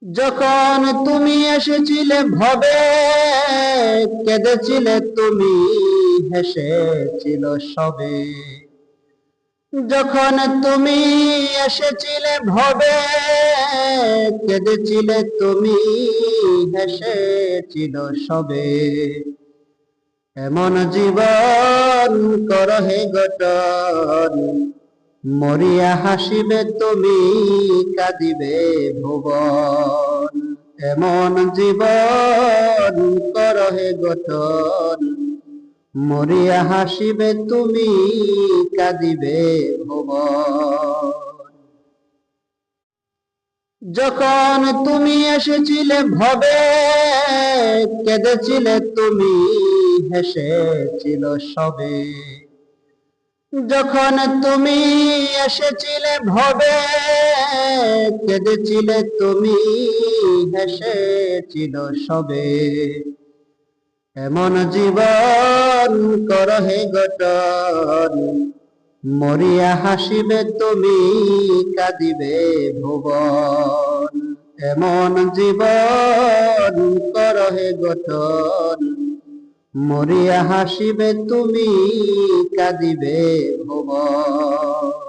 যখন তুমি এসেছিলে ভবে, কেঁদেছিলে তুমি, হেসেছিল সবে। যখন তুমি এসেছিলে ভবে, কেঁদেছিলে তুমি, হেসেছিল সবে। এমন জীবন করহে গঠন, মরিয়া হাসিবে তুমি, কাঁদিবে ভুবন। এমন জীবন করহে গঠন, মরিয়া হাসিবে তুমি, কাঁদিবে ভুবন। যখন তুমি এসেছিলে ভবে, কেঁদেছিলে তুমি, হেসেছিল সবে। যখন তুমি এসেছিলে ভবে, কেঁদেছিলে তুমি, হেসেছিল সবে। এমন জীবন করহে গঠন, মরিয়া হাসিবে তুমি, কাঁদিবে ভুবন। এমন জীবন করহে গঠন, মরিয়া হাসিবে তুমি, কাঁদিবে ভুবন।